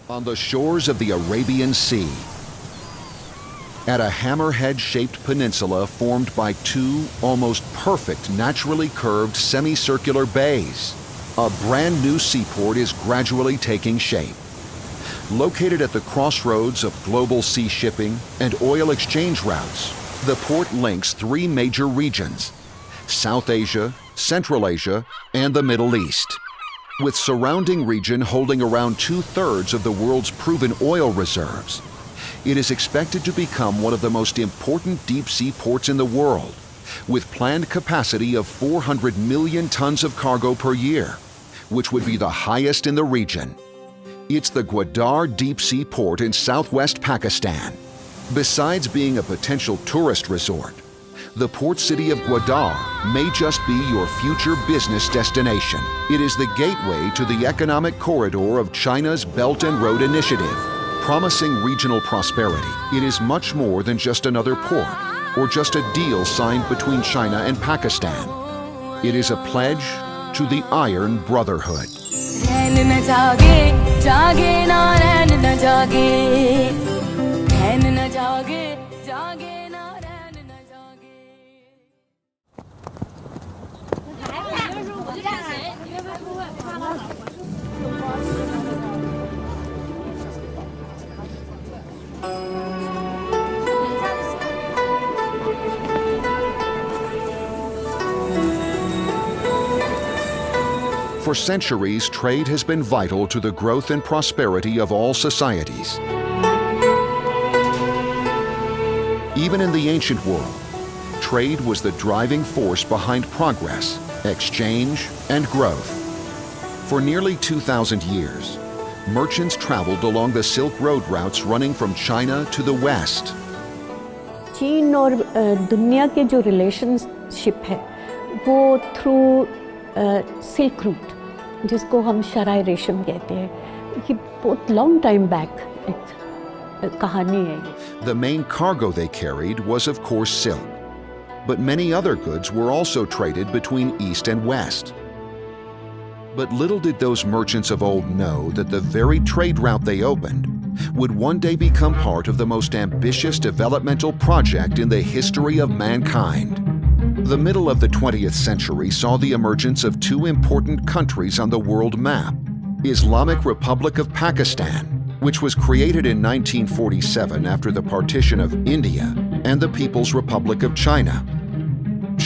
On the shores of the Arabian Sea, at a hammerhead-shaped peninsula formed by two almost perfect naturally curved semicircular bays, a brand new seaport is gradually taking shape. Located at the crossroads of global sea shipping and oil exchange routes, the port links three major regions: South Asia, Central Asia, and the Middle East, with surrounding region holding around 2/3 of the world's proven oil reserves. It is expected to become one of the most important deep-sea ports in the world, with planned capacity of 400 million tons of cargo per year, which would be the highest in the region. It's the Gwadar deep-sea port in southwest Pakistan. Besides being a potential tourist resort, the port city of Gwadar may just be your future business destination. It is the gateway to the economic corridor of China's Belt and Road Initiative. Promising regional prosperity, it is much more than just another port or just a deal signed between China and Pakistan. It is a pledge to the Iron Brotherhood. For centuries, trade has been vital to the growth and prosperity of all societies. Even in the ancient world, trade was the driving force behind progress, exchange, and growth. For nearly 2,000 years, merchants traveled along the Silk Road routes running from China to the West. चीन और दुनिया के जो relationship है वो through silk route, जिसको हम शराय रेशम कहते हैं, ये बहुत लॉन्ग टाइम बैक एक कहानी है ये. The main cargo they carried was of course silk, but many other goods were also traded between East and West. But little did those merchants of old know that the very trade route they opened would one day become part of the most ambitious developmental project in the history of mankind. The middle of the 20th century saw the emergence of two important countries on the world map: Islamic Republic of Pakistan, which was created in 1947 after the partition of India, and the People's Republic of China.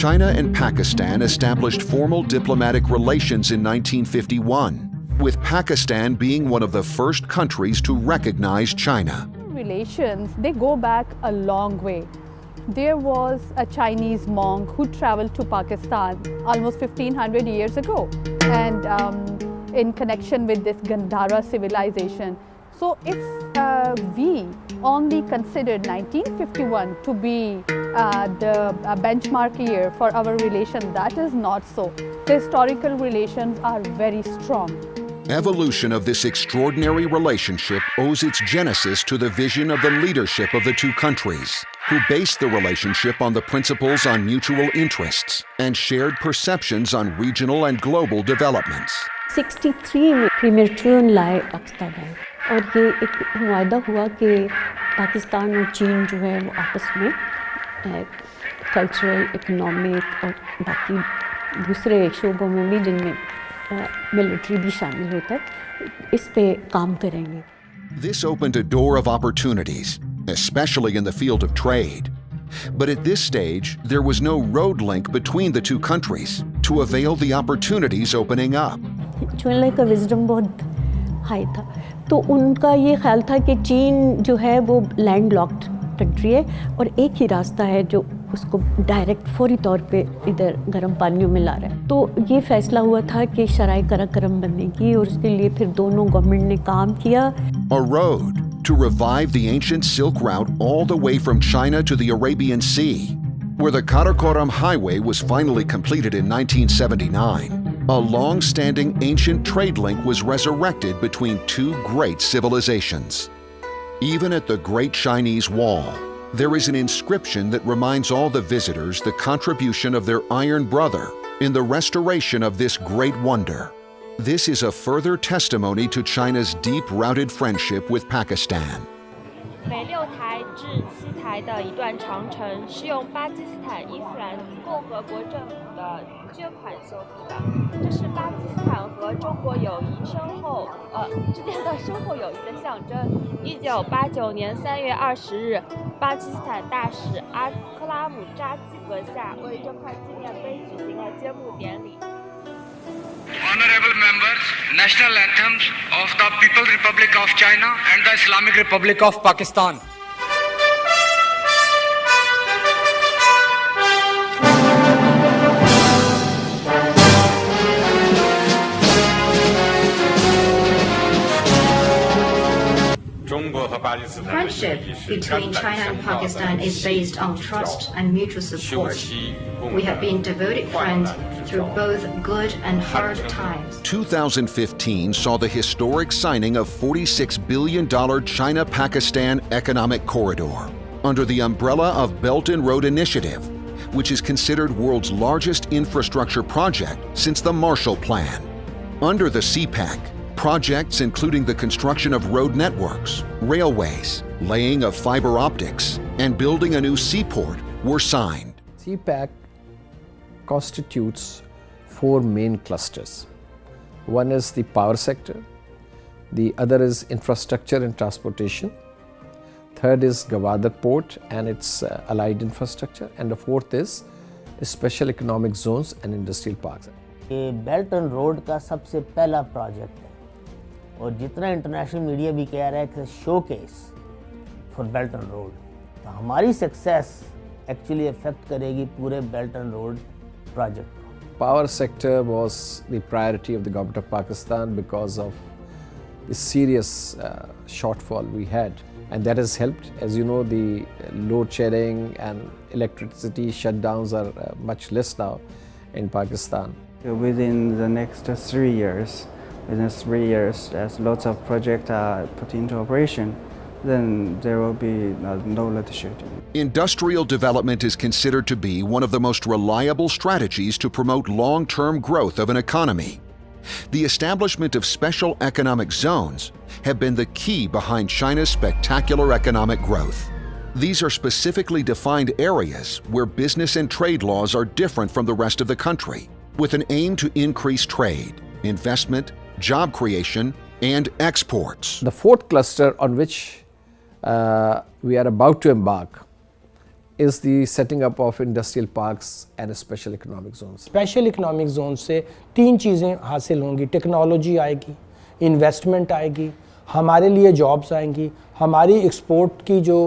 China and Pakistan established formal diplomatic relations in 1951, with Pakistan being one of the first countries to recognize China. Relations, they go back a long way. There was a Chinese monk who traveled to Pakistan almost 1500 years ago, and in connection with this Gandhara civilization. So if we only considered 1951 to be the benchmark year for our relation, that is not so. The historical relations are very strong. Evolution of this extraordinary relationship owes its genesis to the vision of the leadership of the two countries, who based the relationship on the principles on mutual interests and shared perceptions on regional and global developments. 63 में premature लाए पाकिस्तान है, और ये एक मुआहदा हुआ कि पाकिस्तान और चीन जो है वो आपस में कल्चरल, इकोनॉमिक और बाकी दूसरे शोबों में भी, जिनमें मिलिट्री भी शामिल होता है, इस पे काम करेंगे. This opened a door of opportunities, especially in the field of trade. But at this stage, there was no road link between the two countries to avail the opportunities opening up. चुनले का wisdom बहुत high था, तो उनका ये ख्याल था कि चीन जो है वो लैंड लॉक्ड कंट्री है और एक ही रास्ता है जो उसको डायरेक्ट फौरी तौर पे इधर गर्म पानियों में ला रहा है. तो ये फैसला हुआ था कि शराय कराकरम बनेगी, और उसके लिए फिर दोनों गवर्नमेंट ने काम किया. A road to revive the ancient Silk Route all the way from China to the Arabian Sea, where the Karakoram Highway was finally completed in 1979. A long-standing ancient trade link was resurrected between two great civilizations. Even at the Great Chinese Wall, there is an inscription that reminds all the visitors the contribution of their iron brother in the restoration of this great wonder. This is a further testimony to China's deep-rooted friendship with Pakistan. 北6台至7台的一段长城是用巴基斯坦伊斯兰共和国政府的捐款修复的，这是巴基斯坦和中国友谊之间的深厚友谊的象征。1989年3月20日，巴基斯坦大使阿克拉姆扎基阁下为这块纪念碑举行了揭幕典礼。 Honorable members, national anthems of the People's Republic of China and the Islamic Republic of Pakistan. 中国和巴基斯坦 Friendship between China and Pakistan is based on trust and mutual support. We have been devoted friends through both good and hard times. 2015 saw the historic signing of $46 billion China-Pakistan Economic Corridor under the umbrella of Belt and Road Initiative, which is considered world's largest infrastructure project since the Marshall Plan. Under the CPEC, projects including the construction of road networks, railways, laying of fiber optics, and building a new seaport were signed. CPEC constitutes four main clusters. One is the power sector, the other is infrastructure and transportation, third is Gwadar Port and its allied infrastructure, and the fourth is special economic zones and industrial parks. ये belt and road का सबसे पहला project है और जितना international media भी कह रहा है कि showcase for belt and road, तो हमारी सक्सेस एक्चुअली इफेक्ट करेगी पूरे बेल्ट एंड रोड प्रोजेक्ट को। Power sector was the priority of the government of Pakistan because of the serious shortfall we had, and that has helped. As you know, the load shedding and electricity shutdowns are much less now in Pakistan. Within the next 3 years, as lots of projects are put into operation, then there will be no load shedding. Industrial development is considered to be one of the most reliable strategies to promote long-term growth of an economy. The establishment of special economic zones have been the key behind China's spectacular economic growth. These are specifically defined areas where business and trade laws are different from the rest of the country, with an aim to increase trade, investment, job creation, and exports. The fourth cluster on which we are about to embark is the setting up of industrial parks and special economic zones. Special economic zone से तीन चीज़ें हासिल होंगी, technology आएगी, investment आएगी, हमारे लिए jobs आएंगी, हमारी एक्सपोर्ट की जो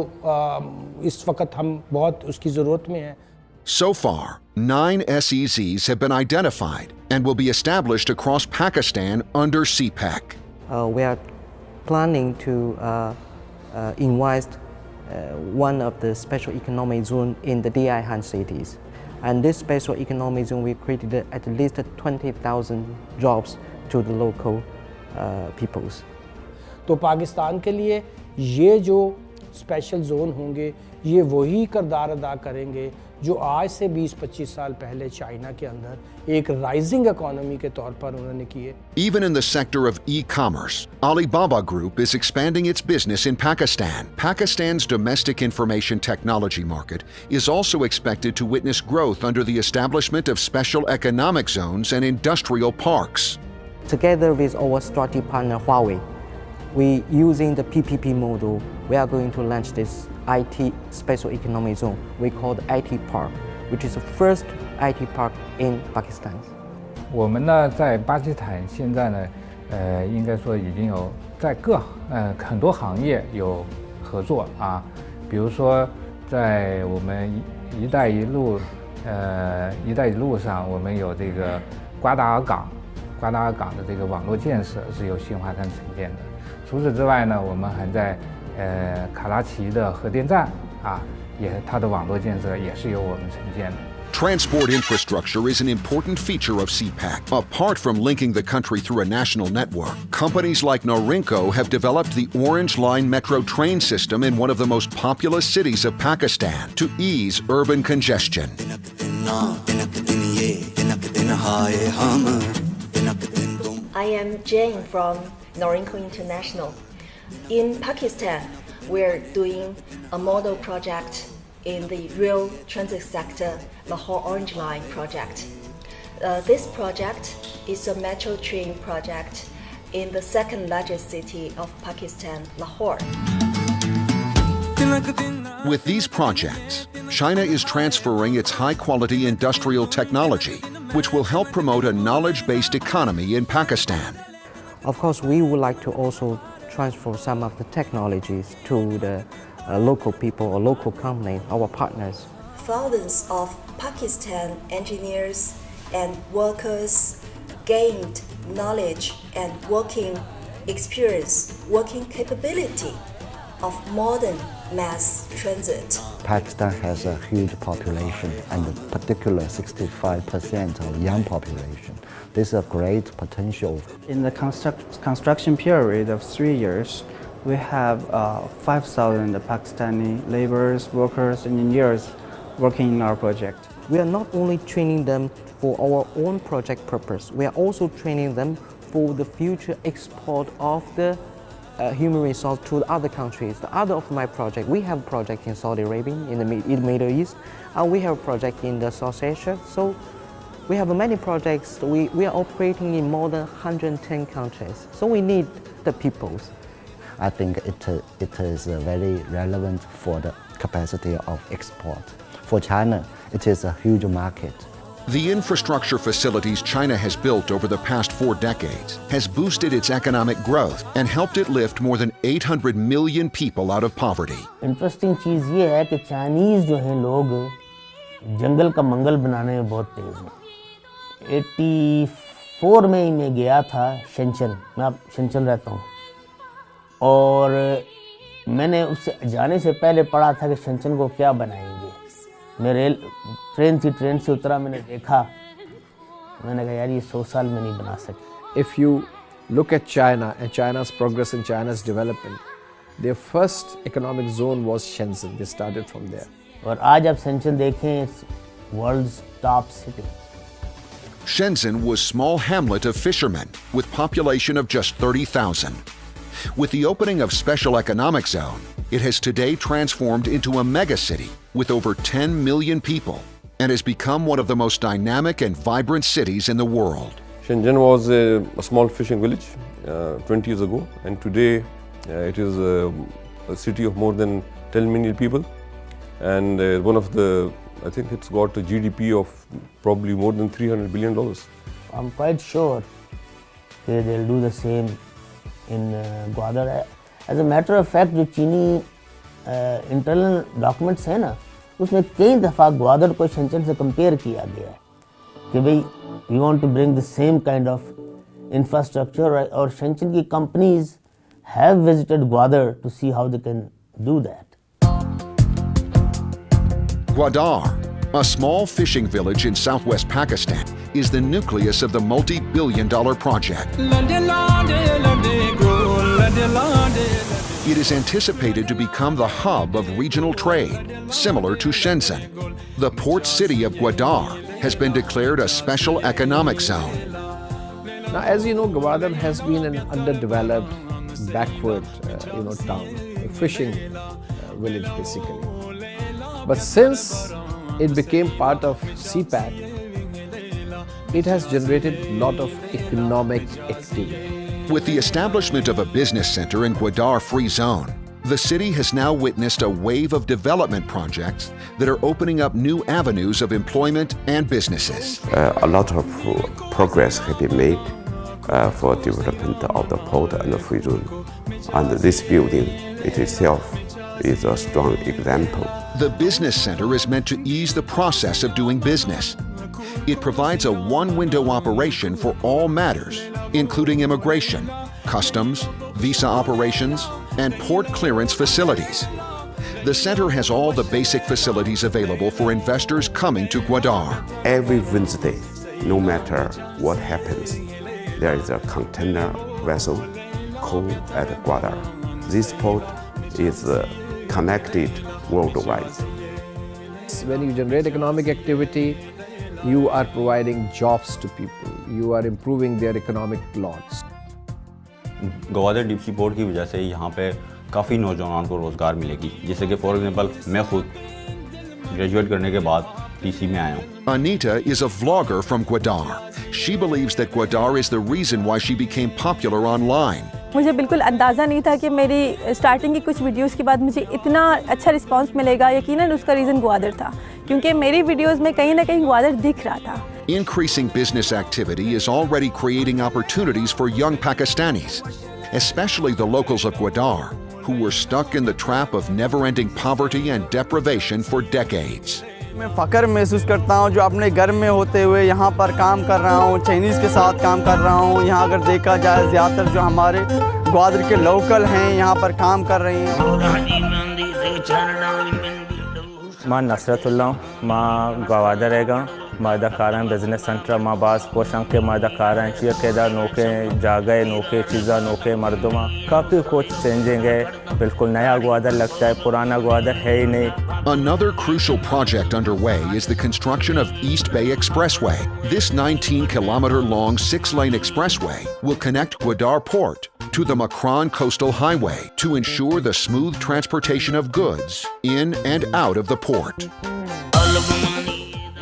इस वक्त हम बहुत उसकी ज़रूरत में है। So far, 9 SEZs have been identified and will be established across Pakistan under CPEC. We are planning to invite one of the special economic zone in the DI Han cities. And this special economic zone will create at least 20,000 jobs to the local peoples. तो पाकिस्तान के लिए ये जो special zone होंगे ये वही किरदार अदा करेंगे जो आज से 20-25 साल पहले चाइना के अंदर एक राइजिंग इकोनॉमी के तौर पर उन्होंने किए। Even in the sector of e-commerce, Alibaba Group is expanding its business in Pakistan. Pakistan's domestic information technology market is also expected to witness growth under the establishment of special economic zones and industrial parks. Together with our strategic partner Huawei, we using the PPP model, we are going to launch this IT special economic zone. We call the IT Park, which is the first IT park in Pakistan. 我们呢，在巴基斯坦现在呢，应该说已经有在很多行业有合作啊，比如说在我们“一带一路”上，我们有这个瓜达尔港的这个网络建设是由新华商城建的。除此之外呢，我们还在卡拉奇的核电站啊，它的网络建设也是由我们承建的。Transport infrastructure is an important feature of CPEC. Apart from linking the country through a national network, companies like Norinco have developed the Orange Line metro train system in one of the most populous cities of Pakistan to ease urban congestion. I I am Jane from Norinco International. In Pakistan, we're doing a model project in the rail transit sector, Lahore Orange Line project. This project is a metro train project in the second largest city of Pakistan, Lahore. With these projects, China is transferring its high-quality industrial technology, which will help promote a knowledge-based economy in Pakistan. Of course, we would like to also transfer some of the technologies to the local people or local companies, our partners. Thousands of Pakistan engineers and workers gained knowledge and working experience, working capability of modern mass transit. Pakistan has a huge population, and in particular 65% of young population. This is a great potential. In the construction period of 3 years, we have 5,000 Pakistani laborers, workers, engineers working in our project. We are not only training them for our own project purpose, we are also training them for the future export of the human resource to other countries. The other of my project, we have a project in Saudi Arabia, in the Middle East, and we have a project in the South Asia. So we have many projects. We are operating in more than 110 countries. So we need the peoples. I think it is very relevant for the capacity of export. For China, it is a huge market. The infrastructure facilities China has built over the past 4 decades has boosted its economic growth and helped it lift more than 800 million people out of poverty. Interesting चीज़ ये है कि Chinese जो हैं लोग जंगल का मंगल बनाने में बहुत तेज़ हैं। 84 में ही मैं गया था शेंचन, मैं अब शेंचन रहता हूँ, और मैंने उससे जाने से पहले पढ़ा था कि शेंचन को क्या बनाएंगे। मैं ट्रेन से उतरा, मैंने देखा, मैंने कहा यार ये 100 साल में नहीं बना सकते। If you look at China and China's progress and China's development, their first economic zone was Shenzhen. They started from there. और आज आप शेंचन देखें, it's world's top city. Shenzhen was a small hamlet of fishermen with population of just 30,000. With the opening of Special Economic Zone, it has today transformed into a megacity with over 10 million people and has become one of the most dynamic and vibrant cities in the world. Shenzhen was a small fishing village 20 years ago, and today it is a city of more than 10 million people, and one of the, I think it's got a GDP of probably more than $300 billion. I'm quite sure they'll do the same in Gwadar. As a matter of fact, जो चीनी internal documents हैं ना, उसमें कई दफ़ा ग्वादर को शेंचन से compare किया गया है कि भाई we want to bring the same kind of infrastructure, और शेंचन की companies have visited Gwadar to see how they can do that. Gwadar, a small fishing village in southwest Pakistan, is the nucleus of the multi-billion-dollar project. It is anticipated to become the hub of regional trade, similar to Shenzhen. The port city of Gwadar has been declared a special economic zone. Now, as you know, Gwadar has been an underdeveloped, backward, town, a fishing village basically. But since it became part of CPEC, it has generated a lot of economic activity. With the establishment of a business center in Gwadar Free Zone, the city has now witnessed a wave of development projects that are opening up new avenues of employment and businesses. A lot of progress has been made for development of the port and the free zone. And this building it itself is a strong example. The business center is meant to ease the process of doing business. It provides a one-window operation for all matters, including immigration, customs, visa operations, and port clearance facilities. The center has all the basic facilities available for investors coming to Gwadar. Every Wednesday, no matter what happens, there is a container vessel called at Gwadar. This port is connected worldwide. When you generate economic activity, you are providing jobs to people, you are improving their economic lots. Gwadar deep sea port की वजह से यहाँ पे काफ़ी नौजवानों को रोज़गार मिलेगी, जैसे कि फॉर एग्जांपल मैं खुद ग्रेजुएट करने के बाद टीसी में आया हूँ. Anita is a vlogger from Gwadar. She believes that Gwadar is the reason why she became popular online. मुझे बिल्कुल अंदाज़ा नहीं था कि मेरी स्टार्टिंग की कुछ वीडियोस के बाद मुझे इतना अच्छा रिस्पांस मिलेगा. यकीनन उसका रीज़न ग्वादर था, क्योंकि मेरी वीडियोस में कहीं ना कहीं ग्वादर दिख रहा था. Increasing business activity is already creating opportunities for young Pakistanis, especially the locals of Gwadar, who were stuck in the trap of never-ending poverty and deprivation for decades. मैं फ़ख्र महसूस करता हूँ जो अपने घर में होते हुए यहाँ पर काम कर रहा हूँ, चाइनीज़ के साथ काम कर रहा हूँ. यहाँ अगर देखा जाए ज़्यादातर जो हमारे ग्वादर के लोकल हैं यहाँ पर काम कर रहे हैं. मां नसरतुल्लाह मां गवादर रहेगा मादा कारण बिजनेस सेंटर मां बास कोशंग के मादा कारण चिया केदा नोके जागे नोके चीज़ा नोके मर्दमा काफ़ी कुछ चेंजिंग है. बिल्कुल नया ग्वादर लगता है, पुराना ग्वादर है ही नहीं. Another crucial project underway is the construction of East Bay Expressway. This 19-kilometer-long 6-lane expressway will connect Gwadar Port to the Makran Coastal Highway to ensure the smooth transportation of goods in and out of the port.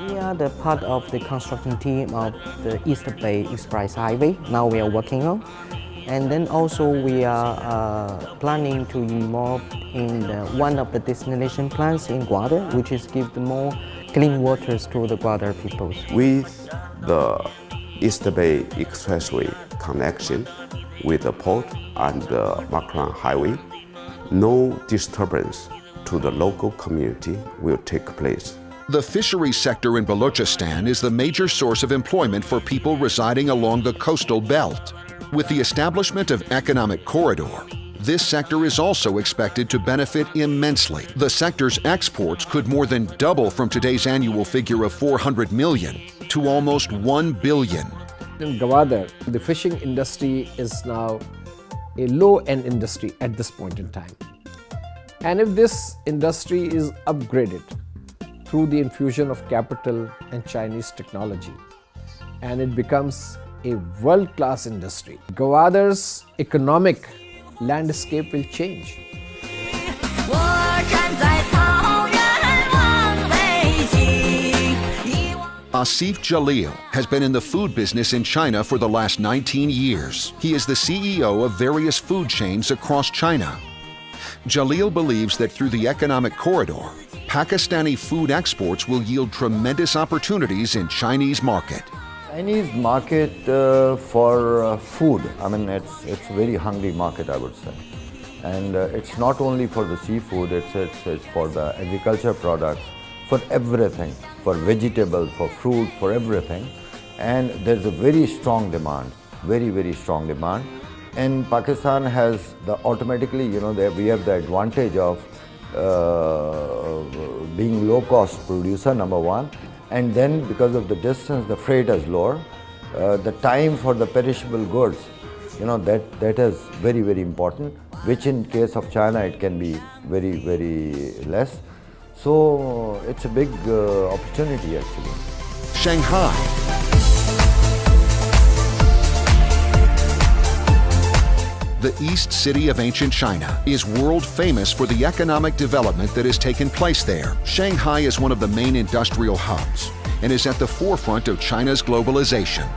We are the part of the construction team of the East Bay Express Highway. Now we are working on. And then also we are planning to involve in one of the destination plans in Gwadar, which is give more clean waters to the Gwadar people. With the East Bay Expressway connection with the port and the Makran Highway, no disturbance to the local community will take place. The fisheries sector in Balochistan is the major source of employment for people residing along the coastal belt. With the establishment of economic corridor, this sector is also expected to benefit immensely. The sector's exports could more than double from today's annual figure of 400 million to almost 1 billion. In Gwadar, the fishing industry is now a low-end industry at this point in time. And if this industry is upgraded through the infusion of capital and Chinese technology, and it becomes a world-class industry, Gwadar's economic landscape will change. Asif Jalil has been in the food business in China for the last 19 years. He is the CEO of various food chains across China. Jalil believes that through the economic corridor, Pakistani food exports will yield tremendous opportunities in Chinese market. Chinese market for food, I mean, it's a very hungry market, I would say. And it's not only for the seafood, it's for the agriculture products, for everything, for vegetables, for fruit, for everything. And there's a very strong demand, very, very strong demand. And Pakistan has the automatically, we have the advantage of being low-cost producer, number one. And then because of the distance, the freight is lower. The time for the perishable goods, that is very, very important, which in case of China, it can be very, very less. So it's a big opportunity actually. Shanghai. The East City of ancient China is world famous for the economic development that has taken place there. Shanghai is one of the main industrial hubs and is at the forefront of China's globalization.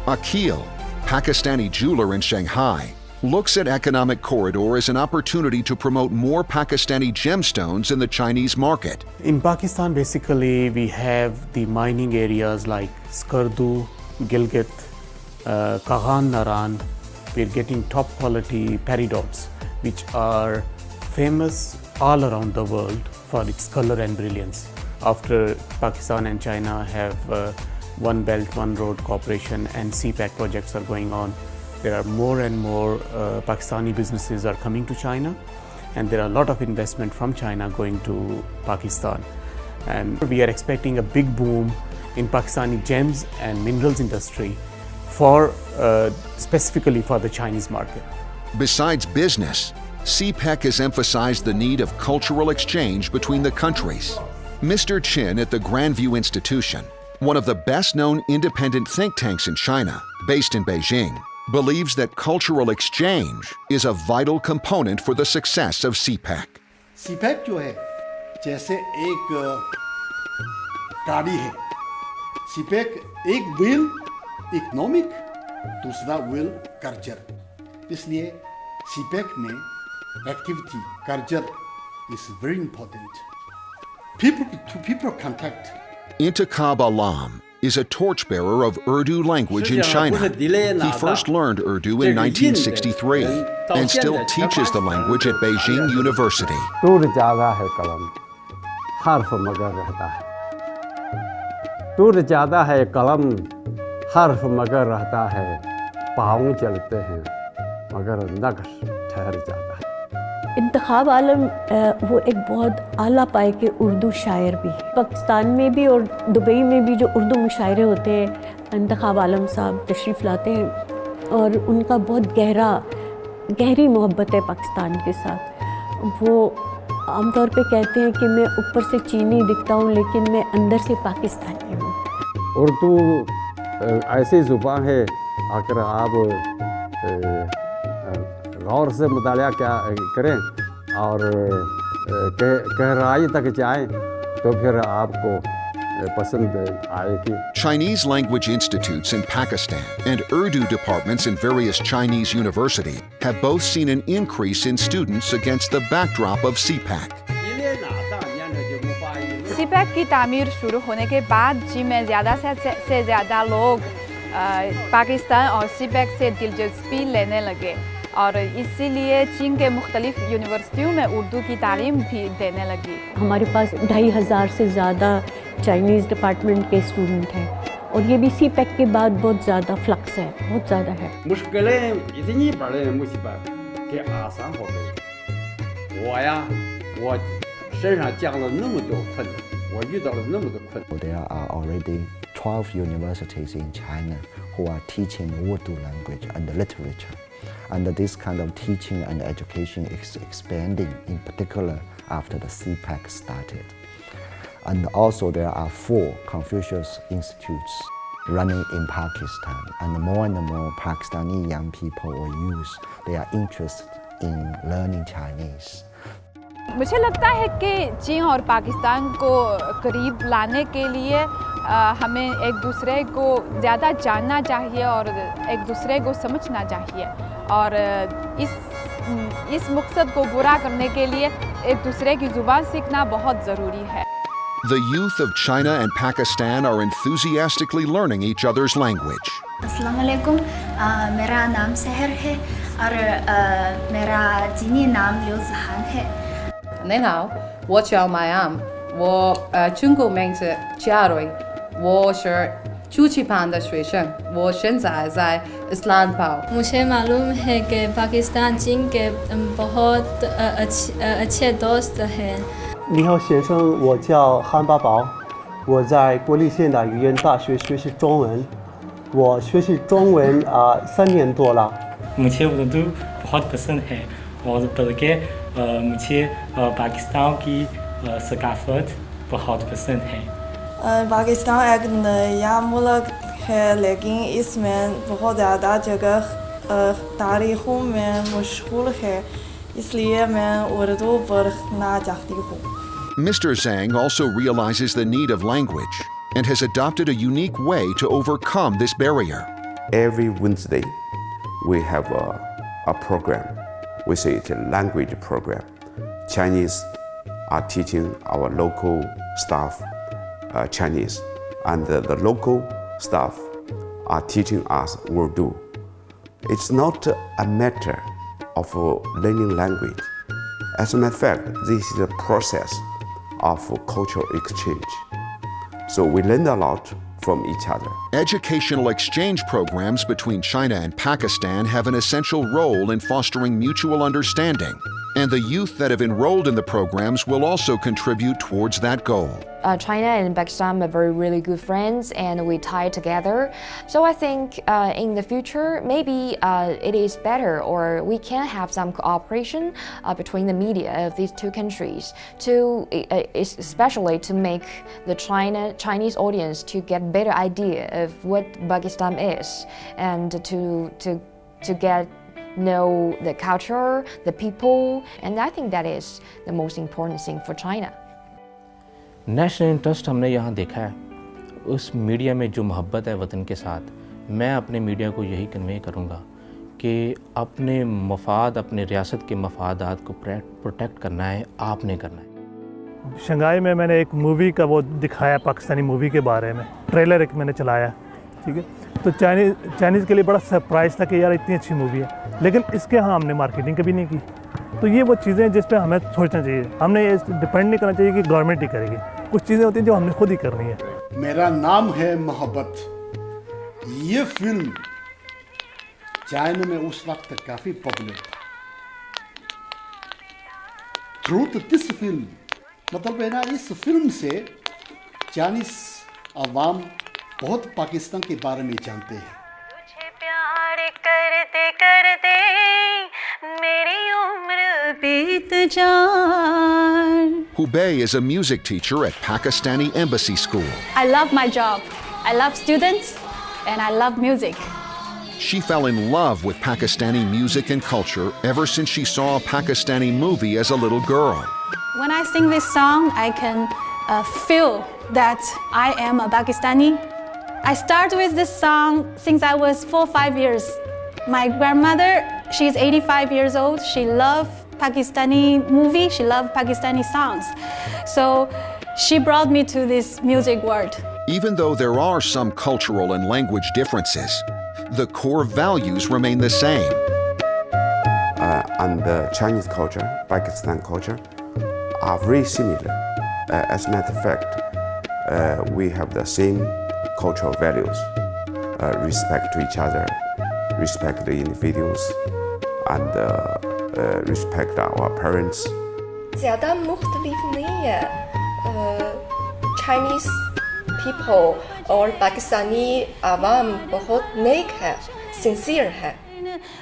Akil, Pakistani jeweler in Shanghai, looks at economic corridor as an opportunity to promote more Pakistani gemstones in the Chinese market. In Pakistan, basically, we have the mining areas like Skardu, Gilgit, Kaghan Naran. We're getting top quality peridots, which are famous all around the world for its color and brilliance. After Pakistan and China have One Belt, One Road cooperation and CPEC projects are going on, there are more and more Pakistani businesses are coming to China, and there are a lot of investment from China going to Pakistan. And we are expecting a big boom in Pakistani gems and minerals industry for specifically for the Chinese market. Besides business, CPEC has emphasized the need of cultural exchange between the countries. Mr. Chin at the Grandview Institution one of the best-known independent think tanks in China, based in Beijing, believes that cultural exchange is a vital component for the success of CPEC. CPEC जो है जैसे एक गाड़ी है, CPEC एक wheel economic, दूसरा wheel culture, इसलिए CPEC में activity culture is very important. People to people contact. Intikhab Alam is a torchbearer of Urdu language in China. He first learned Urdu in 1963 and still teaches the language at Beijing University. टूट जाता है कलम, हर्फ मगर रहता है। टूट जाता है कलम, हर्फ मगर रहता है। पाँव चलते हैं मगर नक्श ठहर जाता है। इंतखाब आलम वो एक बहुत आला पाए के उर्दू शायर भी है। पाकिस्तान में भी और दुबई में भी जो उर्दू मुशायरे होते हैं, इंतखाब आलम साहब तशरीफ़ लाते हैं और उनका बहुत गहरी मोहब्बत है पाकिस्तान के साथ। वो आमतौर पे कहते हैं कि मैं ऊपर से चीनी दिखता हूँ लेकिन मैं अंदर से पाकिस्तानी हूँ। उर्दू ऐसी ज़ुबान है, अगर आप गौर से मुतालिया क्या करें और गहराई तक जाएं तो फिर आपको पसंद आएगी। Chinese language institutes in Pakistan and Urdu departments in various Chinese universities have both seen an increase in students against the backdrop of CPEC. CPEC की तामीर शुरू होने के बाद चीन में ज़्यादा से ज़्यादा लोग पाकिस्तान और CPEC से दिलचस्पी लेने लगे और इसीलिए चीन के मुख्तलिफ यूनिवर्सिटियों में उर्दू की तालीम भी देने लगी। हमारे पास 2500 से ज़्यादा चाइनीज़ डिपार्टमेंट के स्टूडेंट हैं और ये भी CPEC के बाद बहुत ज़्यादा फ्लक्स है, बहुत ज़्यादा है। मुश्किलें इतनी बड़े हैं मुझ पर कि आसान हो गई। वो身上降了那么多困难，我遇到了那么多困难。 There are already 12 universities in China who are teaching Urdu language and literature. And this kind of teaching and education is expanding, in particular after the CPEC started. And also there are 4 Confucius institutes running in Pakistan. And more Pakistani young people or youth, they are interested in learning Chinese. मुझे लगता है कि चीन और पाकिस्तान को करीब लाने के लिए हमें एक दूसरे को ज़्यादा जानना चाहिए और एक दूसरे को समझना चाहिए और इस मकसद को पूरा करने के लिए एक दूसरे की ज़ुबान सीखना बहुत ज़रूरी है। The youth of China and Pakistan are enthusiastically learning each other's language. अस्सलाम वालेकुम, मेरा नाम सहर है और मेरा चीनी नाम लिu जहान है। 您好，我叫麦安，我中国名字嘉瑞，我是初级班的学生，我现在在伊斯兰堡。 मुझे मालूम है कि पाकिस्तान चीन के बहुत अच्छे दोस्त हैं। 你好，先生，我叫韩八宝，我在国立现代语言大学学习中文，我学习中文3年多了。 मुझे उर्दू बहुत पसंद है और बल्कि मुझे पाकिस्तान की सकाफत बहुत पसंद है। पाकिस्तान एक नया मुल्क है लेकिन इसमें बहुत ज़्यादा जगह तारीख़ों में मशहूर है, इसलिए मैं उर्दू पढ़ना चाहती हूँ। Mr. Zhang also realizes the need of language and has adopted a unique way to overcome this barrier. Every Wednesday, we have a program. We say it's a language program. Chinese are teaching our local staff Chinese, and the local staff are teaching us Urdu. It's not a matter of learning language. As a matter of fact, this is a process of cultural exchange. So we learn a lot from each other. Educational exchange programs between China and Pakistan have an essential role in fostering mutual understanding And the youth that have enrolled in the programs will also contribute towards that goal. China and Pakistan are really good friends, and we tie together. So I think in the future, maybe it is better, or we can have some cooperation between the media of these two countries, to especially to make the Chinese audience to get better idea of what Pakistan is, and to get know the culture, the people, and I think that is the most important thing for China. National interest हमने यहाँ देखा है, उस media में जो मोहब्बत है वतन के साथ, मैं अपने मीडिया को यही कन्वे करूँगा कि अपने मफाद, अपने रियासत के मफादात को प्रोटेक्ट करना है, आपने करना है। शंघाई में मैंने एक मूवी का वो दिखाया, पाकिस्तानी मूवी के बारे में ट्रेलर एक मैंने चलाया, ठीक है। तो चाइनीज़ के लिए बड़ा सरप्राइज़ था कि यार इतनी अच्छी मूवी है, लेकिन इसके यहाँ हमने मार्केटिंग कभी नहीं की। तो ये वो चीज़ें हैं जिस पे हमें सोचना चाहिए, हमने ये डिपेंड नहीं करना चाहिए कि गवर्नमेंट ही करेगी, कुछ चीज़ें होती हैं जो हमने खुद ही करनी है। मेरा नाम है मोहब्बत। ये फिल्म चाइना में उस वक्त काफ़ी पॉपुलर था। ट्रूथ दिस फिल्म मतलब है ना, इस फिल्म से चाइनीज़ अवाम बहुत पाकिस्तान के बारे में जानते हैं। प्यार करते करते मेरी उम्र बीत जान। Hubei is a music teacher at Pakistani Embassy School. I love my job. I love students and I love music. She fell in love with Pakistani music and culture ever since she saw a Pakistani movie as a little girl. When I sing this song, I can feel that I am a Pakistani. I started with this song since I was 4 or 5 years. My grandmother, she's 85 years old. She loved Pakistani movie. She loved Pakistani songs. So she brought me to this music world. Even though there are some cultural and language differences, the core values remain the same. And the Chinese culture, Pakistan culture, are very similar. As a matter of fact, we have the same cultural values, respect to each other, respect the individuals, and respect our parents. ज़्यादा मुख्तलिफ नहीं है। Chinese people और पाकिस्तानी आवाम बहुत नेक है, sincere है।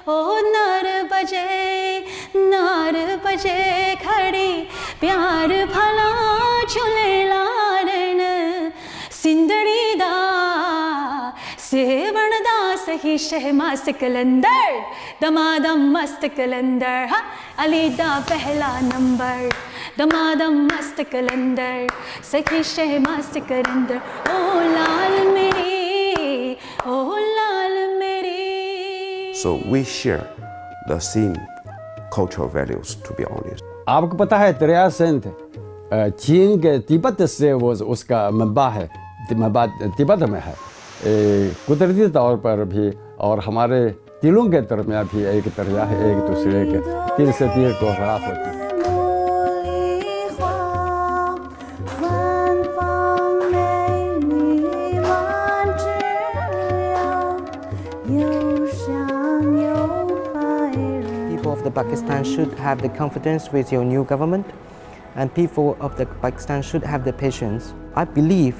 ओ नार बजे खड़ी प्यार भला झूले लारन सिंदड़ी दा सेवण दा सही शहमा सिकलंदर दमादम मस्त कलंदर हा अली दा पहला नंबर दमादम मस्त कलंदर सही शहमा सिकलंदर ओ लाल मेरी ओ लाल मेरी। So we share the same cultural values, to be honest. आपको पता है दरिया सिंध चीन के तिब्बत से वो उसका मंबा है, तिब्बत में है। कुदरती तौर पर भी और हमारे दिलों के दरमियान भी एक दरिया है, एक दूसरे के दिल से दिल को राह होती है। People of the Pakistan should have the confidence with your new government, and people of the Pakistan should have the patience. I believe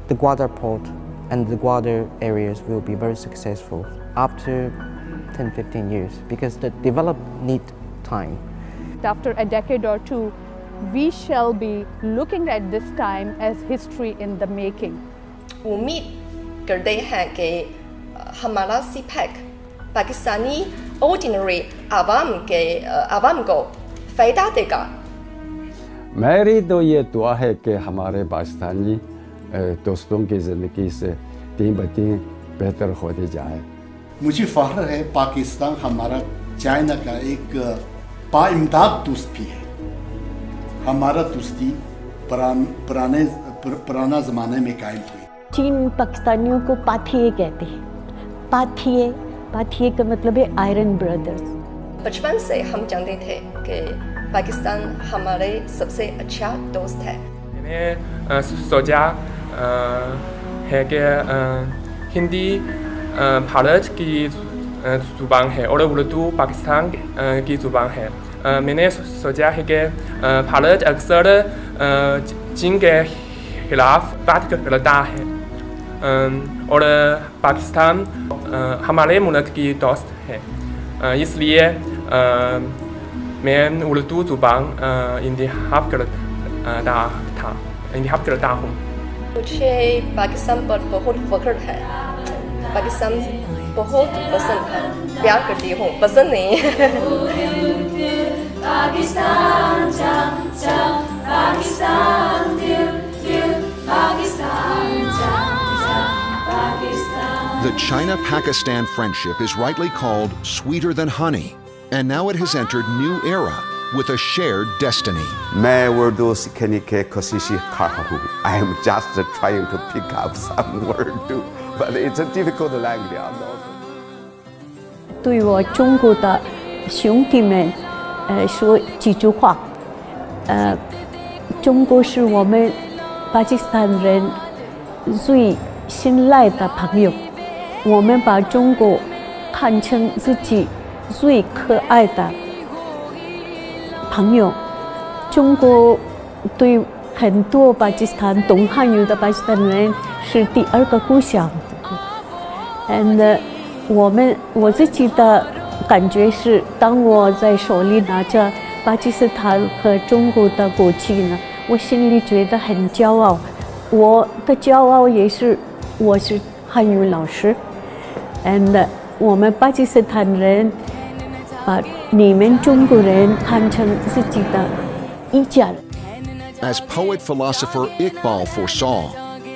the Gwadar port and the Gwadar areas will be very successful after 10-15 years because the development need time. After a decade or two, we shall be looking at this time as history in the making. उम्मीद करते हैं कि हमारा CPEC Pakistani ordinary आवाम को फ़ायदा देगा। मेरी तो ये दुआ है कि हमारे पाकिस्तानी दोस्तों की ज़िंदगी से दिन ब दिन बेहतर होती जाए। मुझे फ़ख्र है पाकिस्तान हमारा चाइना का एक बाइम्दाद दोस्त भी है। हमारा दोस्ती पुराना ज़माने में कायम हुई। चीन पाकिस्तानियों को पाथिये कहते हैं। पाथिये का मतलब है आयरन ब्रदर्स। बचपन से हम जानते थे कि पाकिस्तान हमारे सबसे अच्छा दोस्त है। मैंने सोचा है कि हिंदी भारत की ज़ुबान है और उर्दू पाकिस्तान की ज़ुबान है। मैंने सोचा है कि भारत अक्सर चीन के खिलाफ बात करता है और पाकिस्तान हमारे मुल्क की दोस्त है, इसलिए मैं उर्दू ज़ुबान इंतखाब करता हूँ। मुझे पाकिस्तान पर बहुत फख्र है, पाकिस्तान बहुत पसंद है, प्यार करती हूँ, पसंद नहीं है। The China-Pakistan friendship is rightly called sweeter than honey, and now it has entered new era with a shared destiny. मैं उर्दू सीखने की कोशिश कर रहा हूँ. I am just trying to pick up some word too, but it's a difficult language. 对我中国的兄弟们，说几句话。中国是我们巴基斯坦人最信赖的朋友，我们把中国看成自己最可爱的朋友。中国对很多巴基斯坦懂汉语的巴基斯坦人是第二个故乡。And 我自己的感觉是，当我在手里拿着巴基斯坦和中国的国旗呢，我心里觉得很骄傲。我的骄傲也是，我是汉语老师，and 我们巴基斯坦人把你们中国人看成自己的一家人。As poet-philosopher Iqbal foresaw,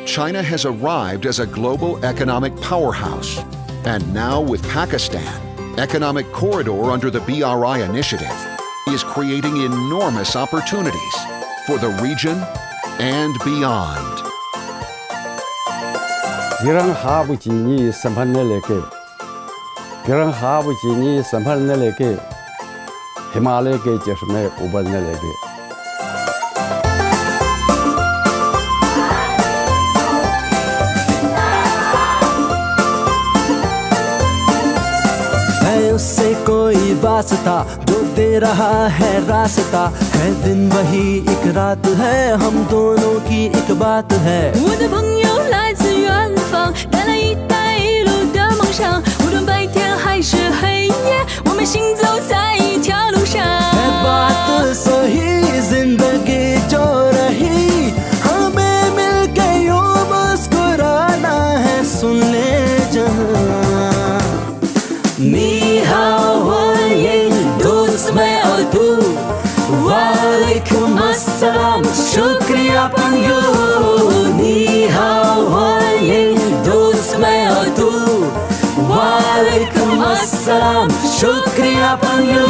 China has arrived as a global economic powerhouse. And now with Pakistan, Economic Corridor under the BRI initiative is creating enormous opportunities for the region and beyond. गिरंग हाब चीनी संभलने लेके गिरंग हाब चीनी संभलने लेके हिमालय के चश्मे उबलने लगे। उससे कोई वास्ता जो दे रहा है रास्ता है, दिन वही एक रात है, हम दोनों की एक बात है। 我的朋友来自远方，带来一带一路的梦想，无论白天还是黑夜，我们行走在一条路上。 है बात सही जिंदगी जो रही, हमें मिलके यूं मुस्कुराना है, सुन ले जहां। 你好，欢迎दोस्त मैं और तू, वालेकुम अस्सलाम शुक्रिया पंजो। 你好，欢迎दोस्त मैं और तू, वालेकुम अस्सलाम शुक्रिया पंजो।